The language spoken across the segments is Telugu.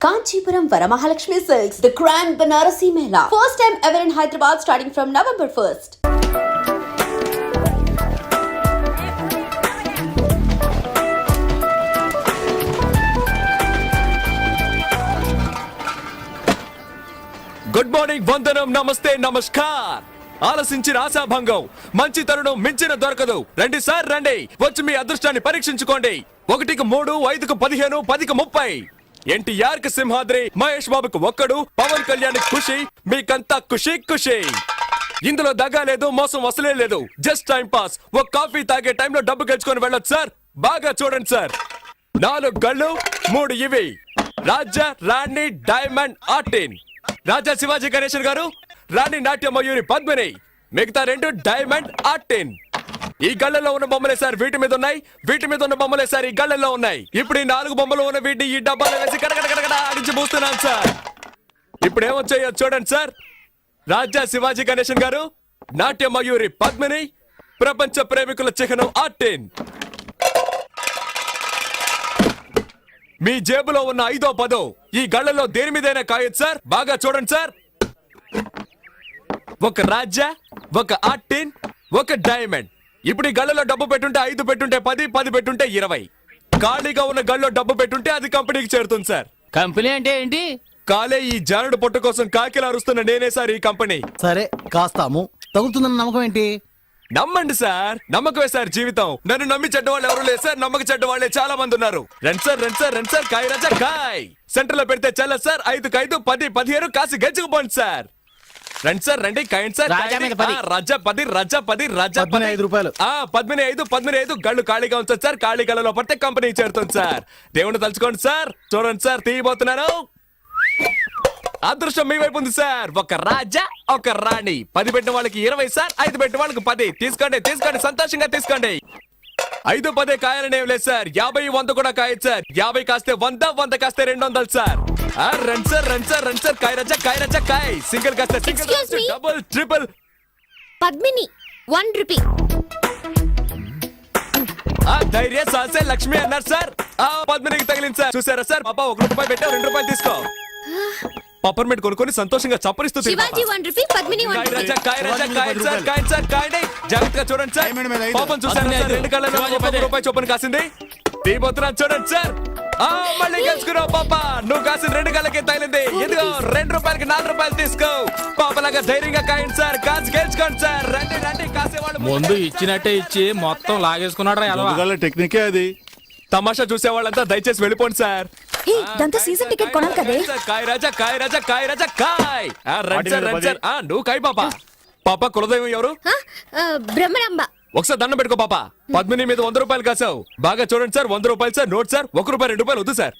Kanchipuram Varamahalakshmi Silks, the Grand Banarasi Mela. First time ever in Hyderabad starting from November 1st. Good morning, వందనం, నమస్తే, నమస్కార్. ఆలసించిన ఆశాభంగం, మంచి తరుణం మించిన దొరకదు. రండి సార్ రండి, వచ్చి మీ అదృష్టాన్ని పరీక్షించుకోండి. 1కు 3, 5కు 15, 10కు 30. ఎన్టీఆర్ కి సింహాద్రి, మహేష్ బాబుకు ఒక్కడు, పవన్ కళ్యాణ్ ఖుషి, మీకంతా ఖుషి ఖుషి. ఇందులో దగ్గా లేదు, మోసం అసలే లేదు. Just time pass. ఒక కాఫీ తాగే టైంలో డబ్బు గెలుచుకొని వెళ్ళొచ్చు సార్. బాగా చూడండి సార్. 4 గళ్ళు, 3 ఇవి. రాజా, రాణి, డైమండ్, ఆర్టిన్. రాజా శివాజీ గణేశన్ గారు, రాణి నాట్య మయూరి పద్మిని, మిగతా 2 డైమండ్, ఆర్టిన్. ఈ గళ్ళలో ఉన్న బొమ్మలే సార్ వీటి మీద ఉన్నాయి, వీటి మీద ఉన్న బొమ్మలే సార్ ఈ గళ్ళలో ఉన్నాయి. ఇప్పుడు ఈ 4 బొమ్మలు ఉన్న వీటిని ఈ డబ్బాలో వేసి కడగడగడగడ ఆడించి పూస్తున్నాను సార్. ఇప్పుడు ఏమొచ్చాయో చూడండి సార్. రాజా శివాజీ గణేశన్ గారు, నాట్య మయూరి పద్మిని, ప్రపంచ ప్రేమికుల చిహ్నం ఆర్టిన్. మీ జేబులో ఉన్న 5వ 10 ఈ గళ్ళలో దేని మీదైనా కాయొచ్చు సార్. బాగా చూడండి సార్. ఒక రాజా, ఒక ఆర్టిన్, ఒక డైమండ్. ఇప్పుడు ఈ గళ్ళలో డబ్బు పెట్టుంటే 5 పెట్టుంటే 10, 10 పెట్టుంటే 20. ఖాళీగా ఉన్న గళ్ళలో డబ్బు పెట్టుంటే అది కంపెనీకి చేరుతుంది సార్. కంపెనీ అంటే ఏంటి? కాలే ఈ జానుడు పొట్ట కోసం కాకిలా అరుస్తున్న నేనే సార్ ఈ కంపెనీ. సరే కాస్తాము, తగులుతుందన్న నమ్మకం ఏంటి? నమ్మండి సార్, నమ్మకమే సార్ జీవితం. నన్ను నమ్మి చెడ్డవాళ్ళు ఎవరు లేదు సార్, నమ్మక చెడ్డవాళ్లే చాలా మంది ఉన్నారు. రండి సార్, రండి సార్, రండి సార్. కాయ రాజా కాయ్. సెంటర్ లో పెడితే చల్ల సార్. 5కు 5, 10, 15 కాసి గెలుచుకుపోండి సార్. రండి సార్ రండి, కాయండి సార్. రాజా మీద 10. రాజా 10, రాజా 10, రాజా 5 రూపాయలు. 15, 15 గళ్ళు ఖాళీగా ఉంచండి సార్. ఖాళీ గళ్ళలో పడితే కంపెనీ చేరుతుంది సార్. దేవుని తలుచుకోండి సార్. చూడండి సార్, తీయబోతున్నాను. అదృష్టం మీ వైపు ఉంది సార్. ఒక రాజా, ఒక రాణి. 10 పెట్టిన వాళ్ళకి 20 సార్, 5 పెట్టిన వాళ్ళకి 10. తీసుకోండి తీసుకోండి, సంతోషంగా తీసుకోండి. 5, 10 కాయాలని ఏం లేదు సార్. 50, 100 కూడా కాయచ్చు సార్. 50 కాస్తే 100, 100 కాస్తే 200 సార్. రండి సార్, రండి సార్, రండి సార్. కాయ రాజా, కాయ రాజా కాయ్. సింగిల్ కాస్తే single, double, triple. Padmini 1 rupee. ధైర్య సాసే లక్ష్మి అన్నారు సార్. పద్మినికి తగిలింది సార్. చూసారా సార్, పాప 1 రూపాయి పెట్టా, 2 రూపాయలు తీసుకో. పప్పర్మెంట్ కొనుక్కొని సంతోషంగా చప్పరిస్తూ శివాజీ 1 రూపీ, పద్మిని 1 రూపీ. జాగ్రత్తగా చూడండి సార్. పాపం చూసారా సార్, 2 కళ్ళలో 1 రూపాయి చొప్పున కాసింది. తీయబోతున్నా చూడండి సార్. మళ్ళీ గెలుచుకున్నావు పాప. నువ్వు కాసిన 2 కళ్ళకి తగిలింది. ఇదిగో 2 రూపాయలకి 4 రూపాయలు తీసుకో. పాపలాగా ధైర్యంగా కాయండి సార్. కాసి గెలుచుకోండి సార్. రండి రండి, కాసేవాళ్ళు ముందు ఇచ్చినట్టే ఇచ్చి మొత్తం లాగేసుకున్నాడు. టెక్నికే అది. తమాషా చూసే వాళ్ళంతా దయచేసి వెళ్ళిపోండి సార్. సీజన్ టికెట్ కొనాలి కదే. కాయ రాజా, కాయ రాజా, కాయ రాజా కాయ్. రండి సార్, రండి సార్. నువ్వు కాయ పాప. పాప కులదైవం ఎవరు? బ్రహ్మరాంబ. ఒకసారి దండం పెట్టుకో పాప. పద్మిని మీద 100 రూపాయలు కాసావు. బాగా చూడండి సార్. 100 రూపాయలు సార్. Note sir. 1 రూపాయి 2 రూపాయలు వద్దు సార్.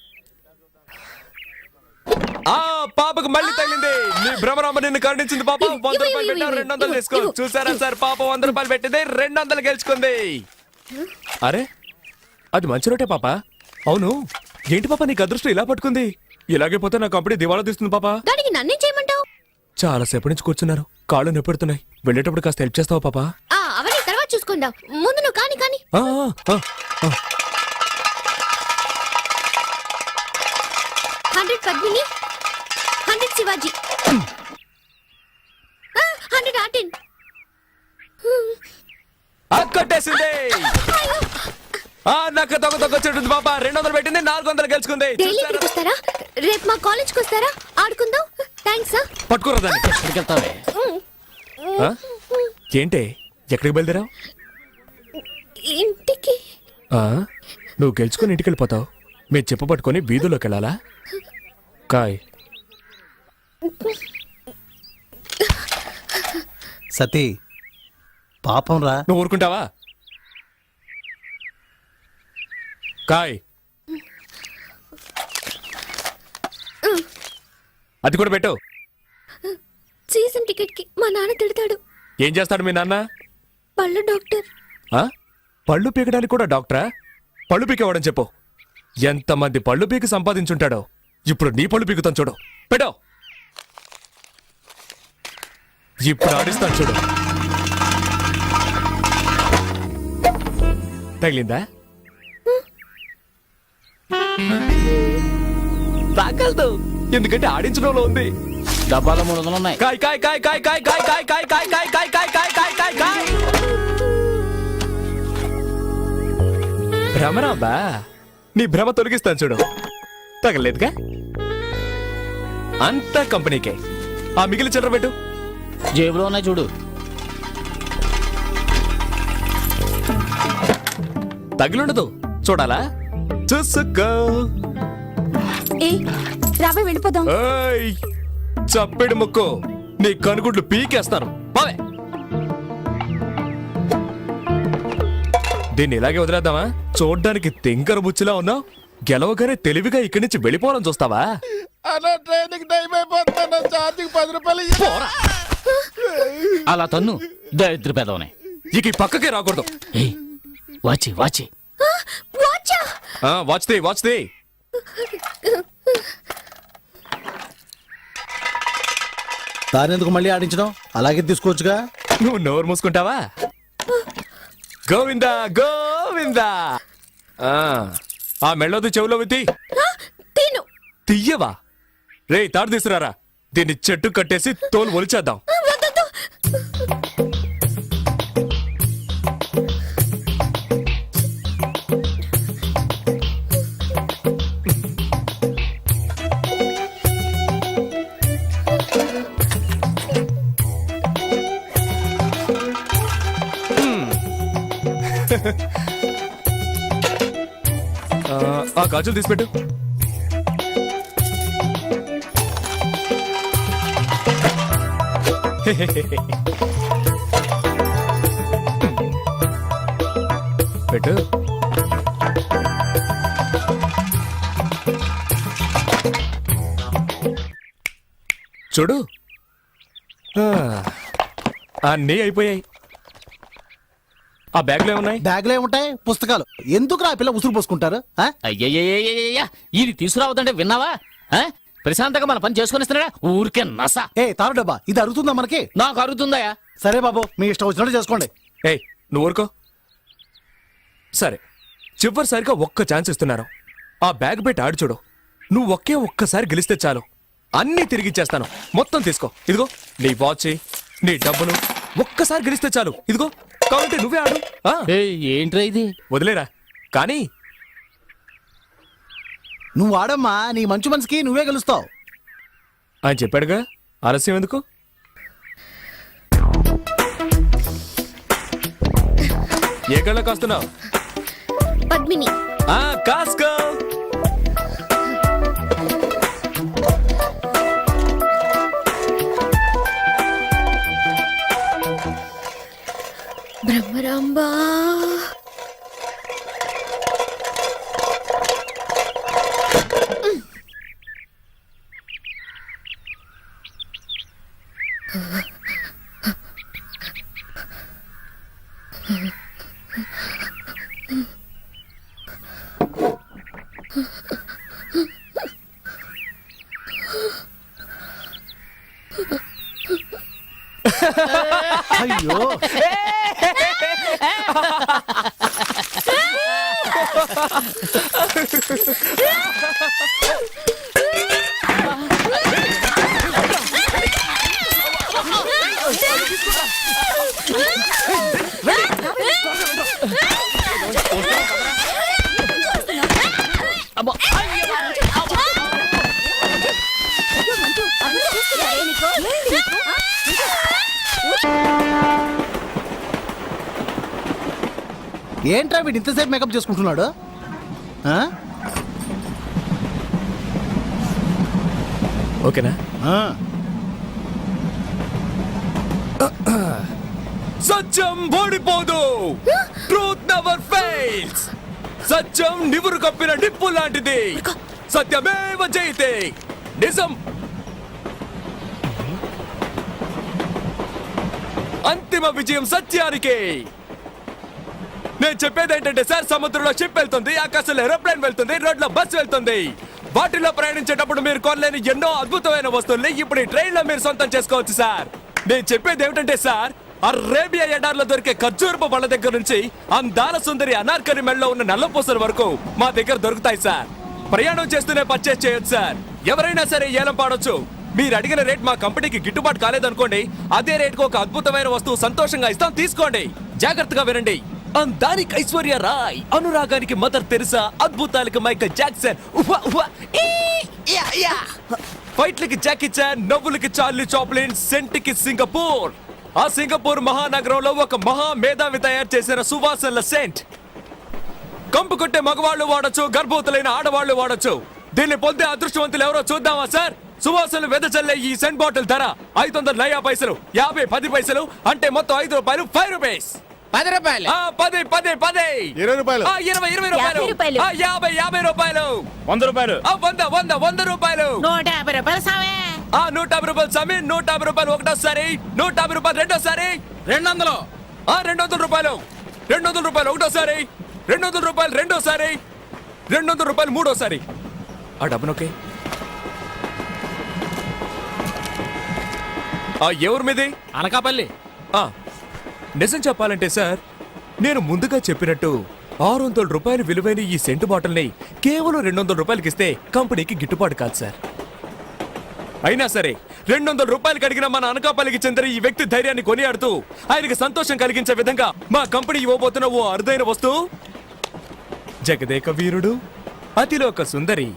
పాపకు మళ్ళీ తగిలింది. నీ భ్రమరాంబ నిన్ను కరుణించింది పాప. 100 రూపాయలు పెట్టావు, 200 తీసుకో. చూసారా సార్, పాప 100 రూపాయలు పెట్టింది, 200 గెలుచుకుంది. అరే, అది మంచి రోటే పాప. అవును, ఏంటి పాప నీకు అదృష్టం ఇలా పట్టుకుంది? ఇలాగే పోతే నా కంపెనీ దివాళా తీస్తుంది పాప. దానికి నన్నేం చేయమంటావు? చాలా సేపటి నుంచి కూర్చున్నారు, కాళ్ళు నొప్పెడుతున్నాయి. వెళ్ళేటప్పుడు కాస్త హెల్ప్ చేస్తావా పాప? అవన్నీ తర్వాత చూసుకుందాం. ముందు నువ్వు కాని. 100 పద్మిని, 100 శివాజీ, 100 ఆర్టిన్. కొట్టేసింది. నాకు తొక్కొచ్చేటుంది పాప. 200 పెట్టింది, 400 గెలుచుకుంది. డైలీ ఇక్కడికి వస్తారా? రేపు మా కాలేజ్కి వస్తారా? ఆడుకుందాం. థ్యాంక్స్. పట్టుకోరా దాన్ని. ఏంటే, ఎక్కడికి బయలుదేరావు? ఇంటికి. నువ్వు గెలుచుకుని ఇంటికి వెళ్ళిపోతావు. మీరు చెప్పు పట్టుకొని వీధుల్లోకి వెళ్ళాలా? కాయ్. సతీ, పాపం రా. నువ్వు ఊరుకుంటావా? కాయ్. అది కూడా పెట్టు. సీజన్ టికెట్ కి మా నాన్న తిడతాడు. ఏం చేస్తాడు మీ నాన్న? పళ్ళు డాక్టర్. పళ్ళు పీకడానికి కూడా డాక్టరా? పళ్ళు పీకేవాడని చెప్పు. ఎంతమంది పళ్ళు పీకి సంపాదించుంటాడో. ఇప్పుడు నీ పళ్ళు పీకుతాను చూడు. పెట్టో. ఇప్పుడు ఆడిస్తాను చూడు. తగిలిందా? తాగలదు ఎందుకంటే ఆడించడంలో ఉంది. డబ్బాలో 300 ఉన్నాయి. కాయ్ కాయ్ కాయ్ కాయ్ కాయ్ కాయ్ కాయ్ కాయ్ కాయ్ కాయ్ కాయ్ కాయ్ కాయ్ కాయ్ కాయ్ కాయ్. భ్రమరాంబా నీ భ్రమ తొలగిస్తాను చూడు. తగలేదుగా అంతా కంపెనీకే. ఆ మిగిలిన చిల్లర పెట్టు. జేబులో ఉన్నాయి చూడు. తగిలుండదు చూడాలా చూసుకో. ఏ రావే వెళ్ళిపోదాం. ఏయ్ చప్పెడు ముక్కు నీ కనుగుడ్లు పీకేస్తాను బావే. దీన్ని ఇలాగే వదిలేద్దామా? చూడ్డానికి తింకర బుచ్చిలా ఉన్నావు. గెలవగానే తెలివిగా ఇక్కడి నుంచి వెళ్ళిపోవాలని చూస్తావా? అలా ట్రైన్కి టైం అయిపోతున్నా. ఛార్జింగ్ 10 రూపాయలు పోరా. అలా తన్ను దరిద్ర పెదవనే. ఇక ఈ పక్కకే రాకూడదు. వాచి వాచి వాచా వాచ్ది వాచ్ది. దానెందుకు మళ్ళీ ఆడించడం? అలాగే తీసుకోవచ్చుగా. నువ్వు నోరు మూసుకుంటావా? గోవిందా గోవిందా. ఆ మెళ్ళోది చెవులో విత్తి తిను. తీయవా? రే తాడు తీసుకురారా. దీన్ని చెట్టు కట్టేసి తోలు ఒలిచేద్దాం. వద్దొద్దు. ఆ గాజులు తీసిపెట్టు. పెట్టు. చూడు అన్నీ అయిపోయాయి. ఆ బ్యాగ్లో ఏమున్నాయి? బ్యాగ్లో ఏముంటాయి? పుస్తకాలు. ఎందుకు రా పిల్ల ఉసురు పోసుకుంటారు? అయ్యయ్యయ్యయ్యయ్యా ఇది తీసుకురావద్దంటే విన్నావా? ప్రశాంతంగా మన పని చేసుకొని ఇస్తున్నాడా? ఊరికే నస. ఏ తారు డబ్బా, ఇది అరుగుతుందా మనకి? నాకు అరుగుతుందయా. సరే బాబు, మీ ఇష్టం వచ్చినట్టు చేసుకోండి. ఏయ్ నువ్వు ఊరుకో. సరే చివరిసారిగా ఒక్క ఛాన్స్ ఇస్తున్నారు. ఆ బ్యాగ్ పెట్టి ఆడి చూడు. నువ్వు ఒక్కసారి గెలిస్తే చాలు, అన్నీ తిరిగిచ్చేస్తాను. మొత్తం తీసుకో. ఇదిగో నీ వాచ్, నీ డబ్బులు. ఒక్కసారి గెలిస్తే చాలు. ఇదిగో కాబట్టి నువ్వే ఆడు. ఏంట్రా ఇది? వదిలేరా. కానీ నువ్వు ఆడమ్మా, నీ మంచి మనసుకి నువ్వే గెలుస్తావు. ఆయన చెప్పాడుగా, ఆలస్యం ఎందుకు? ఏ కళ్ళ కాస్తున్నావు? పద్మిని. కాస్కో. బ్రహ్మరాంబా. అయ్యో ఏంట్రా వీడు ఇంతసేపు మేకప్ చేసుకుంటున్నాడు? ఓకేనా? సత్యం ఓడిపోదు. Truth never fails. సత్యం నివురు కప్పిన నిప్పు లాంటిది. సత్యమేవ జయతే. నిజం అంతిమ విజయం సత్యానికి. నేను చెప్పేది ఏంటంటే సార్, సముద్రంలో షిప్ వెళ్తుంది, ఆకాశంలో ఏరోప్లేన్ వెళ్తుంది, రోడ్లో బస్ వెళ్తుంది. వాటిలో ప్రయాణించేటప్పుడు మీరు కొనలేని ఎన్నో అద్భుతమైన వస్తువుల్ని ఇప్పుడు ఈ ట్రైన్ లో మీరు సొంతం చేసుకోవచ్చు సార్. నేను చెప్పేది ఏమిటంటే సార్, అరేబియా ఎడార్లో దొరికే ఖర్జూరపు పళ్ళ దగ్గర నుంచి అందాల సుందరి అనార్కలి మెడలో ఉన్న నల్లపూసల వరకు మా దగ్గర దొరుకుతాయి సార్. ప్రయాణం చేస్తూనే పర్చేస్ చేయొచ్చు సార్. ఎవరైనా సరే ఏలం పాడొచ్చు. మీరు అడిగిన రేట్ మా కంపెనీకి గిట్టుబాటు కాలేదనుకోండి, అదే రేట్కు ఒక అద్భుతమైన వస్తువు సంతోషంగా ఇస్తాం, తీసుకోండి. జాగ్రత్తగా వినండి. అందానికి ఐశ్వర్య రాయ్, అనురాగానికి మదర్ తెరిసా, అద్భుతాలకి మైకల్ జాక్సన్, ఫైట్లకి జాకీ చాన్, నవ్వులకి చార్లీ చాప్లిన్, సెంట్కి సింగపూర్. ఆ సింగపూర్ మహానగరంలో ఒక మహా మేధావి తయారు చేసిన సువాసనల సెంట్. కంపు కొట్టే మగవాళ్ళు వాడచ్చు, గర్భవతులైన ఆడవాళ్లు వాడచ్చు. దీన్ని పొందే అదృష్టవంతులు ఎవరో చూద్దామా సార్? సువాసనలు వెదజల్లే ఈ సెంట్ బాటిల్ ధర 500 నయా పైసలు, 50 10 పైసలు, అంటే మొత్తం 5 రూపాయలు, 5 రూపీస్. 10 రూపాయలు, 10 10 10, 20 రూపాయలు, 20 20 రూపాయలు, 50 50 రూపాయలు, 100 రూపాయలు, 100 100 రూపాయలు, 150 రూపాయలు సామే. 150 రూపాయలు సమీ, 150 రూపాయలు ఒకటోసారి, 150 రూపాయలు రెండోసారి, 200, 200 రూపాయలు, 200 రూపాయలు ఒకటోసారి, 200 రూపాయలు రెండోసారి, 200 రూపాయలు మూడోసారి. ఆ డబ్బునొకే ఎవరి మీది? అనకాపల్లి. నిజం చెప్పాలంటే సార్, నేను ముందుగా చెప్పినట్టు 600 రూపాయలు విలువైన ఈ సెంటు బాటిల్ని కేవలం 200 రూపాయలకి ఇస్తే కంపెనీకి గిట్టుబాటు కాదు సార్. అయినా సరే 200 రూపాయలకి అడిగిన మన అనకాపల్లికి చెందిన ఈ వ్యక్తి ధైర్యాన్ని కొనియాడుతూ ఆయనకి సంతోషం కలిగించే విధంగా మా కంపెనీ ఇవ్వబోతున్న ఓ అరుదైన వస్తువు, జగదేక వీరుడు, అతిలోక సుందరి,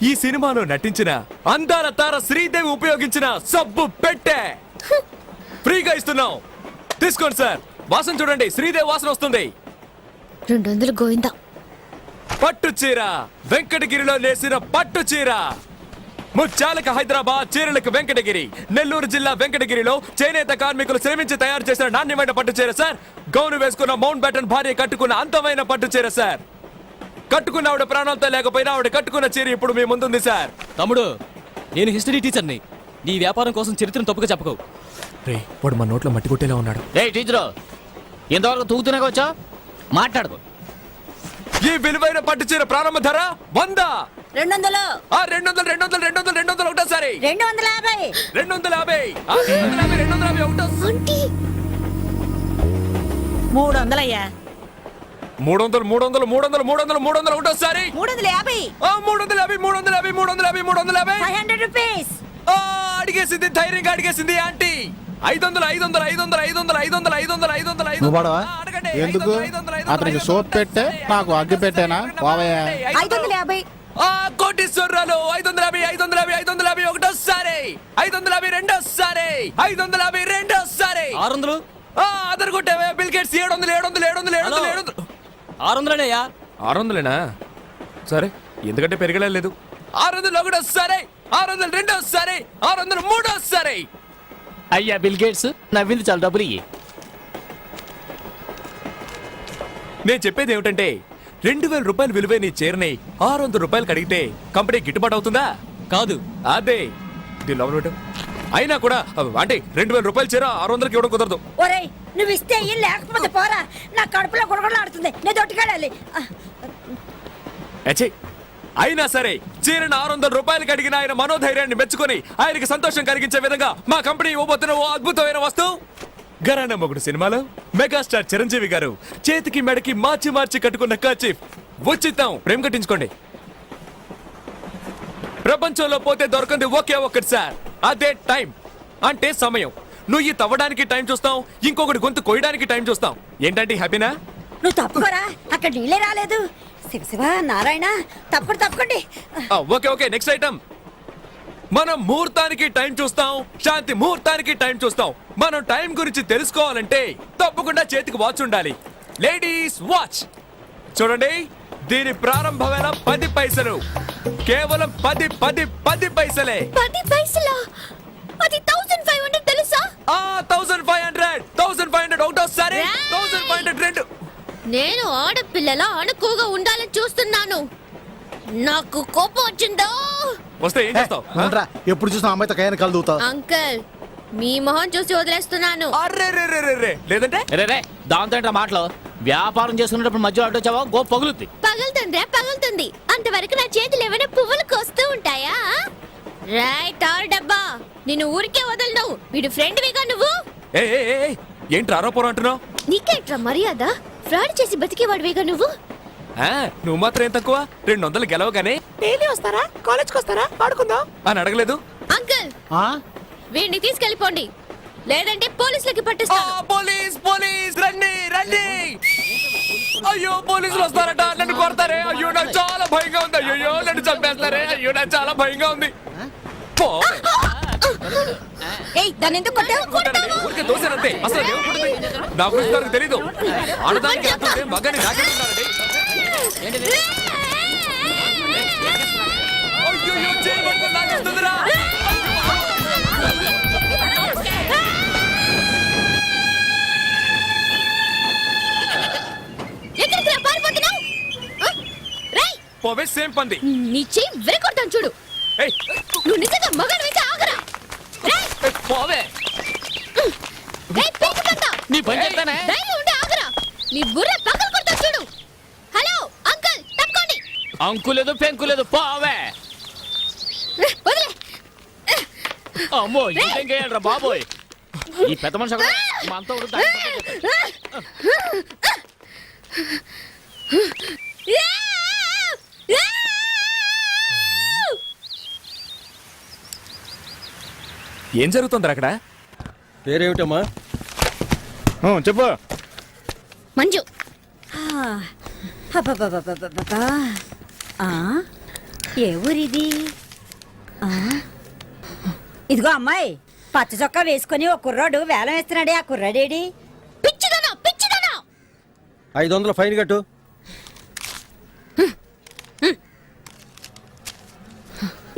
ఈ సినిమాలో నటించిన అందాల తార శ్రీదేవి ఉపయోగించిన సబ్బు పెట్టె ఫ్రీగా ఇస్తున్నాం. తీసుకోండి సార్. వాసన చూడండి, శ్రీదేవి వాసన వస్తుంది. 200 గోవిందా. పట్టు చీర, వెంకటగిరిలో నేసిన పట్టు చీర. ముత్యాలకు హైదరాబాద్, చీరలకు వెంకటగిరి. నెల్లూరు జిల్లా వెంకటగిరిలో చేనేత కార్మికులు శ్రమించి తయారు చేసిన నాణ్యమైన పట్టు చీర సార్. గౌను వేసుకున్న మౌంట్ బ్యాటన్ భార్య కట్టుకున్న అందమైన పట్టు చీర సార్. కట్టుకున్న ఆవిడ ప్రాణాలతో లేకపోయినా ఆవిడ కట్టుకున్న చీర ఇప్పుడు మీ ముందుంది సార్. తమ్ముడు, నేను హిస్టరీ టీచర్ని. నీ వ్యాపారం కోసం చరిత్రను తప్పుగా చెప్పకు. రే, వాడు మన నోట్లో మట్టి కొట్టేలా ఉన్నాడు. టీచరు ఇంతవరకు తూగుతూనే వచ్చా, మాట్లాడుకో. ఈ విలువైన పట్టు చీర ప్రారంభ ధర 100. 200. 200 200 200 200 ఒకటోసారి, 250. 250 250 250 ఒకటోసారి, ఆంటీ 300 అయ్యా. 300 300 300 300 300 ఒకటోసారి, 350. 350 350 350 350 500 రూపీస్. అడిగేసింది, ధైర్యంగా అడిగేసింది ఆంటీ. 500 500 500 500 500 500 500 నువ్వు పాడవా? అడగండి. ఎందుకు? 500, 500, అతనికి సోప్ పెట్టే, నాకు అగ్గి పెట్టేనా? పోవయ్యా. 550. కోటీశ్వరరాలు 550 550 550 ఒకటోసారి, 550 రెండోసారి, 550 రెండోసారి, 600. అదర్ కొట్టావే బిల్ గేట్స్. 700 700 700 700 700 600 600లేనా? సరే, ఎందుకంటే పెరగలేదు. 600 ఒకటోసారి, 600 రెండోసారి, 600 మూడోసారి. అయ్యా బిల్ గేట్స్, నవ్వింది చాలా డబ్బులు ఇయ్యి. నేను చెప్పేది ఏమిటంటే 2000 రూపాయలు విలువైన ఈ చీరని 600 రూపాయలకి అడిగితే కంపెనీ గిట్టుబాటు అవుతుందా? కాదు. అదే దీని లోపల పెట్టు. అయినా కూడా అంటే 2000 రూపాయల చీర 600కి ఇవ్వడం కుదరదు. ఒరేయ్, నువ్వు ఇస్తే ఇయ్యి, లేకపోతే పోరా. నా కడుపులో గుడగడలాడుతుంది, నేను దొట్టుకెళ్ళాలి. అచ్చే, అయినా సరే చీరను 600 రూపాయలకి అడిగిన ఆయన మనోధైర్యాన్ని మెచ్చుకొని ఆయనకి సంతోషం కలిగించే విధంగా మా కంపెనీ ఇవ్వబోతున్న ఓ అద్భుతమైన వస్తువు. ఘరానా మొగుడు సినిమాలో మెగాస్టార్ చిరంజీవి గారు చేతికి మెడకి మార్చి మార్చి కట్టుకున్న కర్చీఫ్ ఉచితం. ప్రేమ కట్టించుకోండి. ప్రపంచంలో పోతే దొరకంది ఒకే ఒక్కటి సార్, అదే టైం. అంటే సమయం. నువ్వు ఈ తవ్వడానికి టైం చూస్తాం, ఇంకొకటి గొంతు కొయ్యడానికి టైం చూస్తాం. ఏంటంటే హ్యాపీనా? నువ్వు తప్పుకోరా, అక్కడ నీళ్ళే రాలేదు. శివ శివ నారాయణ, తప్పకండి. Okay okay, next item. మనం ముహూర్తానికి టైం చూస్తాం, శాంతి ముహూర్తానికి టైం చూస్తాం. మనం టైం గురించి తెలుసుకోవాలంటే తప్పకుండా చేతికి వాచ్ ఉండాలి. లేడీస్ వాచ్ చూడండి, దీని ప్రారంభమైన 10 పైసలు, కేవలం 10 10 10 పైసలే. 10 పైసలా? అది 1500 తెలుసా? 1500 ఒకటోసారి, 1500 రెండు. నేను ఆడపిల్లలా అణుకుగా ఉండాలని చూస్తున్నాను. నాకు కోపం వచ్చిందో. వస్తే ఏం చేస్తావు? అవునరా, ఎప్పుడు చూసినా అమ్మాయితో కయ్యాన్ని కలుదుతావు. అంకుల్, మీ మొహం చూసి వదిలేస్తున్నాను. అర్రే రే రే రే రే, లేదంటే రే దాంతో ఏంట్రా మాటలు? వ్యాపారం చేసుకునేటప్పుడు మధ్యలో అడ్డు వచ్చావా గో పగులుద్ది. పగులుతుందే పగులుతుంది. అంతవరకు నా చేతులు ఏమైనా పువ్వులు కోస్తూ ఉంటాయా? రైట్ ఆర్ డబ్బా, నిన్ను ఊరికే వదలను. వీడు ఫ్రెండ్ విగా నువ్వు. ఏంటి ఆరోపణ అంటున్నావు? నీకేంట్రా మర్యాద? ఫ్రాడ్ చేసి బతికేవాడివేగా నువ్వు. నువ్వు మాత్రం ఏం తక్కువ 200 గెలవగానే డైలీ వస్తారా కాలేజ్కి వస్తారా ఆడుకుందాం అని అడగలేదు. అంకుల్ ఆ? వీడిని తీసుకెళ్ళిపోండి లేదంటే పోలీసులకి పట్టిస్తాను. పోలీస్ పోలీస్ రండి రండి. అయ్యో పోలీసులు వస్తారట, నన్ను కొడతారే. అయ్యో నాకు చాలా భయంగా ఉంది. అయ్యో నన్ను చంపేస్తారే. అయ్యో నాకు చాలా భయంగా ఉంది. పో. ఏయ్ దాన్ని ఎందుకు కొట్టావు? కొట్టానండి, ఊరికే దోశానంతే. అసలు అది ఏమిటి? నా గురించి నాకు తెలీదు. ఆడదానికి అంటుంటే మగాన్ని నాకేంటున్నారండి. అయ్యో చేయి పట్టుకొని లాగేస్తుందిరా. ఎక్కడికి రా పారిపోతున్నావు? రేయ్ పోవే సేమ్ పంది. నీ చెయ్యి విరగొడతాను చూడు. ఏయ్ నువ్వు నిజంగా మగాడివైతే ఆగరా. రేయ్ పోవే రేయ్ పిచ్చి పంద. నీ పని చెప్తానే. ధైర్యం ఉంటే ఆగరా. నీ బుర్ర పక్కన కొడతాను చూడు. హలో అంకుల్ తప్పుకోండి. అంకులేదు పెంకులేదు పోవే. వదిలే. అమ్మో ఇంకేం చేయాలరా బాబోయ్. ఈ పెద్ద మనిషి అక్కడ మనతో ఉంటే ఏం జరుగుతుంది అక్కడ? పేరేమిటమ్మా? చెప్పు. మంజు అబ్బబ్బబ్బబ్బబ్బబ్బా. ఆ, ఏ ఊరిది? ఆ, ఇదిగో అమ్మాయి పచ్చ చొక్కా వేసుకొని ఒక కుర్రాడు వేలం వేస్తున్నాడే, ఆ కుర్రాడేడి? పిచ్చిదనా పిచ్చిదనా. 500 ఫైన్ కట్టు.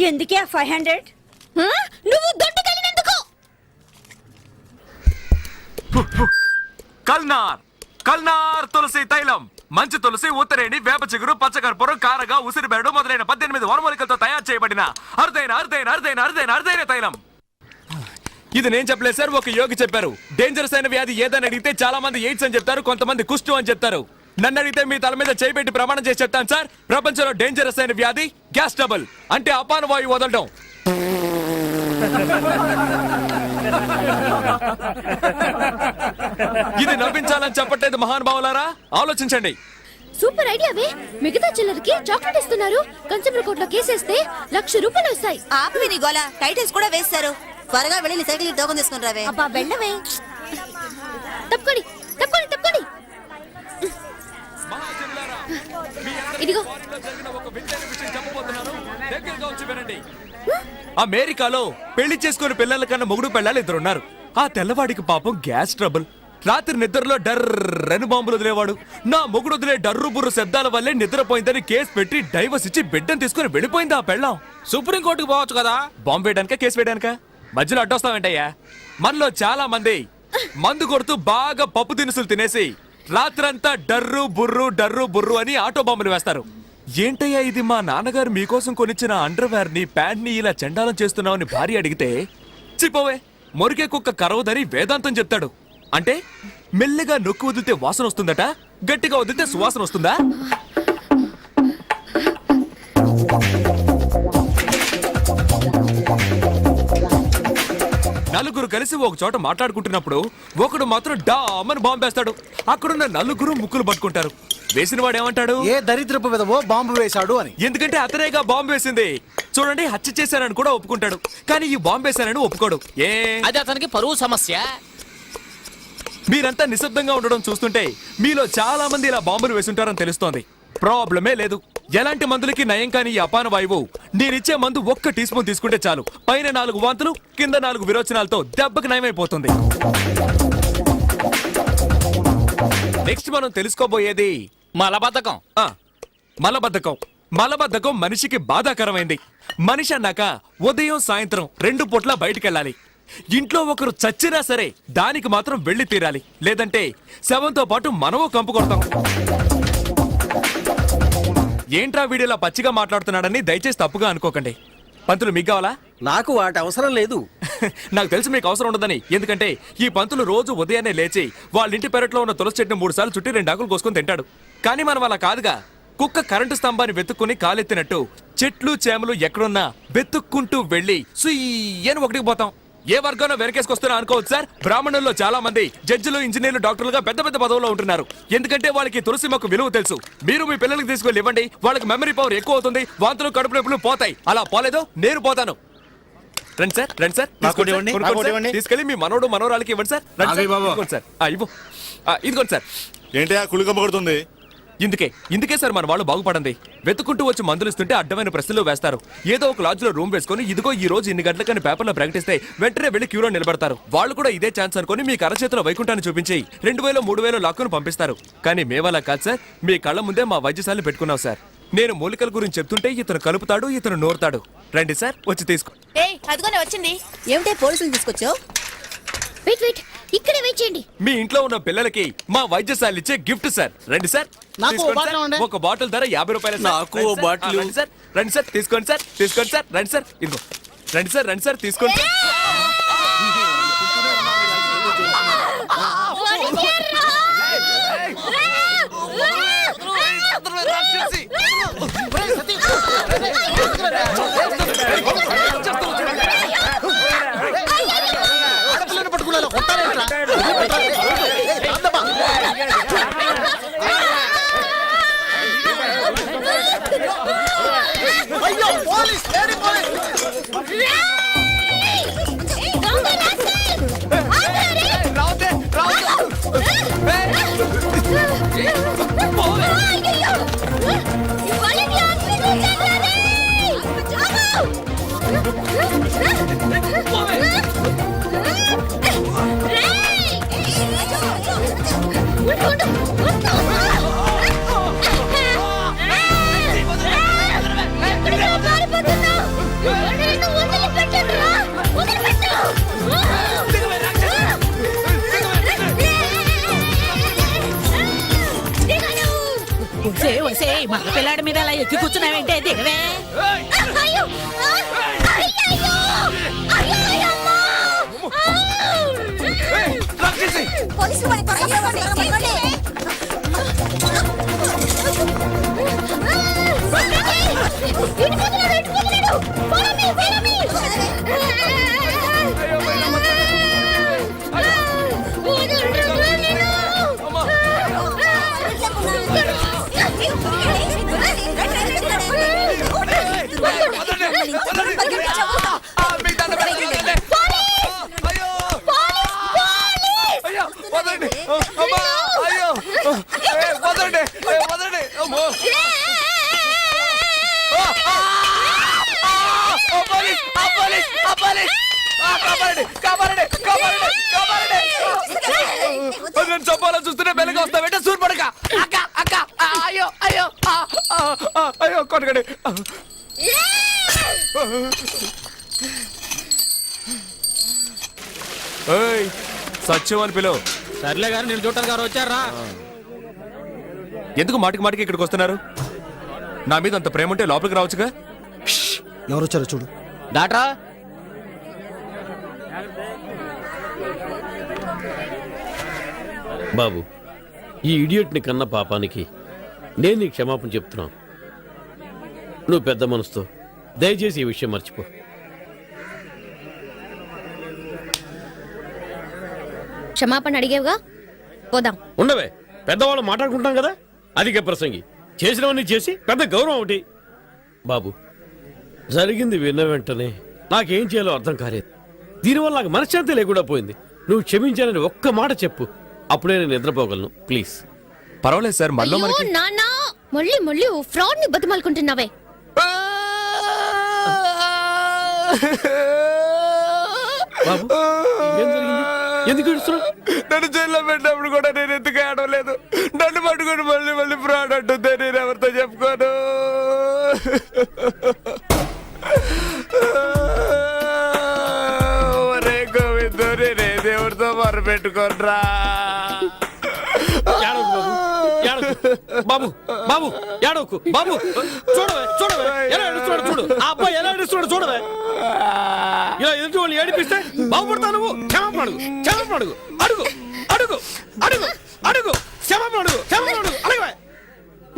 ఎందుకే 500? నువ్వు దొడ్డుకెళ్ళినందుకు. కల్నార్ కల్నార్ తులసి తైలం, మంచి తులసి, ఉత్తరేణి, వేప చిగురు, పచ్చకర్పూరం, కారగా, ఉసిరిబెరడు మొదలైన 18 వనమూలికలతో తయారు చేయబడిన అరుదైన అరుదైన అరుదైన అరుదైన అరుదైన తైలం. ఇది నేను చెప్పలేదు సార్, ఒక యోగి చెప్పారు. డేంజరస్ అయిన వ్యాధి ఏదని అడిగితే చాలా మంది ఎయిడ్స్ అని చెప్తారు, కొంతమంది కుష్టు అని చెప్తారు. నన్ను అడిగితే మీ తల మీద చేయి పెట్టి ప్రమాణం చేసి చెప్తాను సార్, ప్రపంచంలో డేంజరస్ అయిన వ్యాధి గ్యాస్ ట్రబుల్, అంటే అపాన వాయువు వదలడం. ఇది నవ్వించాలని చెప్పట్లేదు మహానుభావులారా, ఆలోచించండి. సూపర్ ఐడియావే. మిగతా చిల్లరకి చాక్లెట్ ఇస్తున్నారు. కన్స్యూమర్ కోర్టులో కేసేస్తే ₹1,00,000 వస్తాయి. ఆపి నీ గోల. టైటిల్స్ కూడా వేస్తారు. త్వరగా వెళ్ళి నీ సైకిల్ టోకన్ తీసుకుని రావే. అబ్బా వెళ్ళవే. తప్పుకోండి తప్పుకోండి తప్పుకోండి. మహాజనులారా, మీ అందరికీ ఇదిగో. ఫారిన్లో జరిగిన ఒక వింతైన విషయం చెప్పబోతున్నాను. దగ్గరగా వచ్చి వినండి. అమెరికాలో పెళ్లి చేసుకుని పిల్లల కన్నా మొగుడు పెళ్ళాలి 2 ఉన్నారు. ఆ తెల్లవాడికి పాపం గ్యాస్ ట్రబుల్. రాత్రి నిద్రలో డర్రని బాంబులు వదిలేవాడు. నా మొగుడు వదిలే డర్రు బుర్రు శబ్దాల వల్లే నిద్రపోయిందని కేసు పెట్టి డైవర్స్ ఇచ్చి బిడ్డను తీసుకుని వెళ్ళిపోయింది ఆ పెళ్ళాం. సుప్రీంకోర్టుకు పోవచ్చు కదా. బాంబు వేయడానిక కేసు వేయడానిక? మధ్యలో అడ్డొస్తావేంటయ్యా? మనలో చాలా మంది మందు కొడుతూ బాగా పప్పు దినుసులు తినేసి రాత్రంతా డర్రు బుర్రు అని ఆటో బాంబులు వేస్తారు. ఏంటయ్యా ఇది, మా నాన్నగారు మీకోసం కొనిచ్చిన అండర్వేర్ ని ప్యాంట్ ని ఇలా చండాలం చేస్తున్నావని భార్య అడిగితే, చిపోవే మొరిగే కుక్క కరవదని వేదాంతం చెప్తాడు. అంటే మెల్లగా నొక్కు వదిలితే వాసన వస్తుందట, గట్టిగా వదిలితే సువాసన వస్తుందా? నలుగురు కలిసి ఒక చోట మాట్లాడుకుంటున్నప్పుడు ఒకడు మాత్రం డామని బాంబు వేస్తాడు. అక్కడున్న నలుగురు ముక్కులు పట్టుకుంటారు. వేసిన వాడు ఏమంటాడు? ఏ దరిద్రపు విధవో బాంబు వేశాడు అని. ఎందుకంటే అతనేగా బాంబు వేసింది. చూడండి, హత్య చేశానని కూడా ఒప్పుకుంటాడు, కానీ ఈ బాంబు వేశానని ఒప్పుకోడు. ఏ అది అతనికి పరువు సమస్య. మీరంతా నిశ్శబ్దంగా ఉండడం చూస్తుంటే మీలో చాలా మంది ఇలా బాంబులు వేసుంటారని తెలుస్తోంది. ప్రాబ్లమే లేదు. ఎలాంటి మందులకి నయం కాని ఈ అపాన వాయువు నేనిచ్చే మందు 1 టీ స్పూన్ తీసుకుంటే చాలు. పైన 4 వాంతులు, కింద 4 విరోచనాలతో దెబ్బకి నయమైపోతుంది. నెక్స్ట్ మనం తెలుసుకోబోయేది మలబద్ధకం. మలబద్ధకం మనిషికి బాధాకరమైంది. మనిషి అన్నాక ఉదయం సాయంత్రం 2 పూట్ల బయటికెళ్ళాలి. ఇంట్లో ఒకరు చచ్చినా సరే దానికి మాత్రం వెళ్ళి తీరాలి, లేదంటే శవంతో పాటు మనము కంపు కొడతాం. ఏంట్రా వీడియోలా పచ్చిగా మాట్లాడుతున్నాడని దయచేసి తప్పుగా అనుకోకండి. పంతులు మీకు కావాలా? నాకు వాటి అవసరం లేదు. నాకు తెలుసు మీకు అవసరం ఉండదని. ఎందుకంటే ఈ పంతులు రోజు ఉదయాన్నే లేచి వాళ్ళ ఇంటి పెరట్లో ఉన్న తులసి చెట్టును 3 సార్లు చుట్టి 2 ఆకులు కోసుకొని తింటాడు. కానీ మనం అలా కాదుగా. కుక్క కరెంటు స్తంభాన్ని వెతుక్కుని కాలెత్తినట్టు చెట్లు చేమలు ఎక్కడున్నా వెతుక్కుంటూ వెళ్ళి సుయ్యని ఒకటికి పోతాం. ఏ వర్గంలో వెనకేసుకొస్తున్నా అనుకోవచ్చు సార్. బ్రాహ్మణుల్లో చాలా మంది జడ్జిలు, ఇంజనీర్లు, డాక్టర్లుగా పెద్ద పెద్ద పదవుల్లో ఉంటున్నారు. ఎందుకంటే వాళ్ళకి తులసి మొక్క విలువ తెలుసు. మీరు మీ పిల్లలకి తీసుకెళ్ళి ఇవ్వండి, వాళ్ళకి మెమరీ పవర్ ఎక్కువ అవుతుంది, వాంతులు కడుపు నొప్పులు పోతాయి. అలా పోలేదో నేను పోతాను. రండి సార్, రండి సార్, తీసుకోండి సార్, కొనుక్కోండి సార్. తీసుకెళ్ళి మీ మనోడు మనోరాలకి ఇవ్వండి సార్. రండి సార్, ఇదిగోండి సార్. ఇవ్వు, ఇదిగోండి సార్. ఏంటి కుళికమ్మ కొడుతుంది? ఇందుకే సార్ మన వాళ్ళు బాగుపడండి. వెతుకుంటూ వచ్చి మందులు ఇస్తుంటే అడ్డమైన ప్రశ్నలు వేస్తారు. ఏదో ఒక లాడ్జ్ లో రూమ్ వేసుకొని ఇదిగో ఈ రోజు ఇన్ని గంటలకని పేపర్లో ప్రకటిస్తే వెంటనే వెళ్లి క్యూలో నిలబడతారు. వాళ్ళు కూడా ఇదే ఛాన్స్ అనుకుని మీ కరచేతిలో వైకుంఠాన్ని చూపించి 2000 3000 లాక్కును పంపిస్తారు. కానీ మేవలా కాదు సార్, మీ కళ్ళ ముందే మా వైద్యశాలను పెట్టుకున్నాం సార్. నేను మూలికల గురించి చెప్తుంటే ఇతను కలుపుతాడు, ఇతను నోరుతాడు. రండి సార్, వచ్చి తీసుకో. అదిగోనే వచ్చింది. ఏమిటే పోలీసులు తీసుకొచ్చావు? వెయిట్ వెయిట్, ఇక్కడే వెయిట్ చేయండి. మీ ఇంట్లో ఉన్న పిల్లలకి మా వైద్యశాల ఇచ్చే గిఫ్ట్ సార్. రండి సార్, తీసుకోండి సార్. ఒక బాటిల్ ధర 50 రూపాయలు. నాకు బాటిల్. రండి సార్, రండి సార్, తీసుకోండి సార్, తీసుకోండి సార్. రండి సార్, ఇదిగో. రండి సార్, రండి సార్, తీసుకోండి సార్. మగ పిల్లాడి మీద అలా ఎక్కి కూర్చున్నావేంటే? దిగవే. చంపాలని చూస్తూనే బెల్లగా వస్తావేంటే సూర్పడక. అక్క అక్క, అయ్యో అయ్యో, అయ్యో కొనగండి. సత్యం అని పిలువు. సర్లే గారు, నేను చూడటానికి గారు వచ్చారా? ఎందుకు మాటికి మాటికి ఇక్కడికి వస్తున్నారు? నా మీద అంత ప్రేమ ఉంటే లోపలికి రావచ్చుగా. ఎవరు వచ్చారో చూడు. డాక్టరా, బాబు, ఈ ఇడియట్ని కన్న పాపానికి నేను నీకు క్షమాపణ చెప్తున్నాను. నువ్వు పెద్ద మనసుతో దయచేసి ఈ విషయం మర్చిపో. క్షమాపణ అడిగేవుగా, పోదాం. ఉండవే, పెద్దవాళ్ళు మాట్లాడుకుంటాం కదా. అధిక ప్రసంగి చేసినవన్నీ చేసి పెద్ద గౌరవం ఒకటి. బాబు, జరిగింది విన్న వెంటనే నాకేం చేయాలో అర్థం కాలేదు. దీనివల్ల నాకు మనశ్శాంతి లేకుండా పోయింది. నువ్వు క్షమించాలని ఒక్క మాట చెప్పు, అప్పుడే నేను నిద్రపోగలను. ప్లీజ్. పర్వాలేదు సార్, మళ్ళీ అయ్యో నాన్న, మళ్ళీ మళ్ళీ ఫ్రాడ్ ని బతిమాలుకుంటున్నావే. బాబు, ఏం జరిగింది? ఎందుకు ఏడుస్తున్నావు? నన్ను జైల్లో పెట్టినప్పుడు కూడా నేను ఎందుకు ఆడలేదు. నన్ను పట్టుకొని మళ్ళీ మళ్ళీ ఫ్రాడ్ అంటుందే, నేను ఎవరితో చెప్పుకోను. ఒరే గోవిందో, నేనే దేవుడితో మొరపెట్టుకోనరా. బాబు బాబు ఏడవకు బాబు. చూడవే చూడవే ఎలా ఏడుస్తున్నాడు చూడు. ఆ అబ్బాయి ఎలా ఏడుస్తున్నాడు చూడవే. ఇలా ఎదుటి వాళ్ళు ఏడిపిస్తే బాగుపడతావు నువ్వు. క్షమాపణ అడుగు, క్షమాపణ అడుగు, అడుగు అడుగు అడుగు అడుగు, క్షమాపణ అడుగు, క్షమాపణ అడుగు, అడగవే.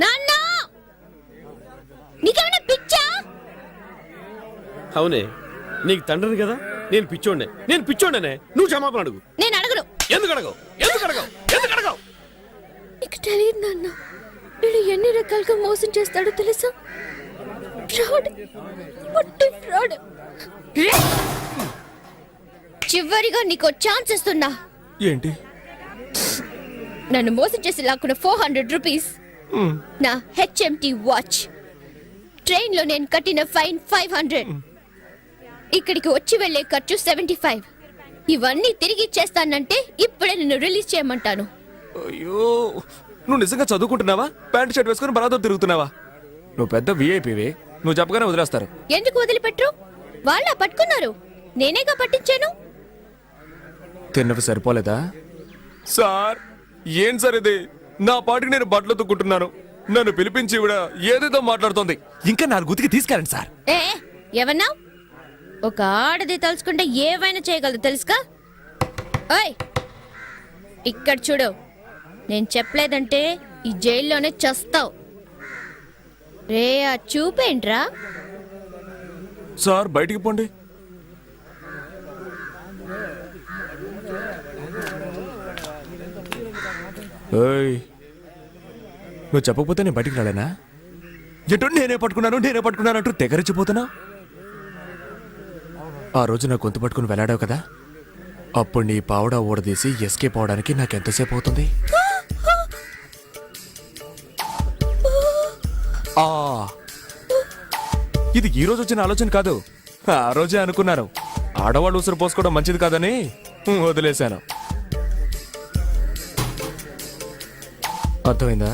నాన్న, నీకేమైనా పిచ్చా? అవునే, నీకు తండ్రిని కదా, నేను పిచ్చోండనే నువ్వు క్షమాపణ అడుగు. నేను అడగను. ఎందుకు అడగవు? ఎందుకు అడగవు? ఎందుకు అడగవు? నీకు తెలియదు నాన్న, వీడు ఎన్ని రకాలుగా మోసం చేస్తాడో తెలుసా? ఫ్రాడ్, పొట్టి ఫ్రాడ్. చివరిగా నీకు ఛాన్స్ ఇస్తున్నా. ఏంటి? నన్ను మోసం చేసి లాక్కున్న 400 రూపీస్, నా హెచ్ఎంటి వాచ్, ట్రైన్ లో నేను కట్టిన ఫైన్ 500, ఇక్కడికి వచ్చి వెళ్లే ఖర్చు 75. ఇవన్నీ తిరిగి ఇచ్చేస్తానంటే ఇప్పుడే నిన్ను రిలీజ్ చేయమంటాను. అయ్యో, నువ్వు నిజంగా చదువుకుంటున్నావా? ప్యాంట్ షర్ట్ వేసుకుని బలాతో తిరుగుతున్నావా? నువ్వు పెద్ద విఐపివి, నువ్వు చెప్పగానే వదిలేస్తారు. ఎందుకు వదిలిపెట్టరు? వాళ్ళ పట్టుకున్నారు, నేనేగా పట్టించాను. తిన్నవి సరిపోలేదా? సార్, ఏం సార్ ఇది? నా పాటికి నేను బట్టలు తుక్కుంటున్నాను, నన్ను పిలిపించి ఇవిడ ఏదేదో మాట్లాడుతోంది. ఇంకా 4 గుతికి తీసుకెళ్ళండి సార్. ఏ ఏమన్నా? ఒక ఆడది తలుచుకుంటే ఏవైనా చేయగలదు తెలుసుగా? ఓయ్, ఇక్కడ చూడు, నేను చెప్పలేదంటే ఈ జైల్లోనే చస్తావు. రే, ఆ చూపేంట్రా? సార్, బయటికి పోండి. ఏయ్, నువ్వు చెప్పకపోతే నేను బయటికి రాలేనా? ఎటు నేనే పట్టుకున్నాను అంటూ తెగరిచిపోతున్నా. ఆ రోజు నా గొంతు పట్టుకుని వెళ్ళాడావు కదా, అప్పుడు నీ పావడా ఊడదీసి ఎస్కేప్ అవడానికి నాకెంతసేపు అవుతుంది? ఇది ఈ రోజు వచ్చిన ఆలోచన కాదు, ఆ రోజే అనుకున్నాను. ఆడవాళ్ళు ఉసురు పోసుకోవడం మంచిది కాదని వదిలేశాను. అర్థమైందా?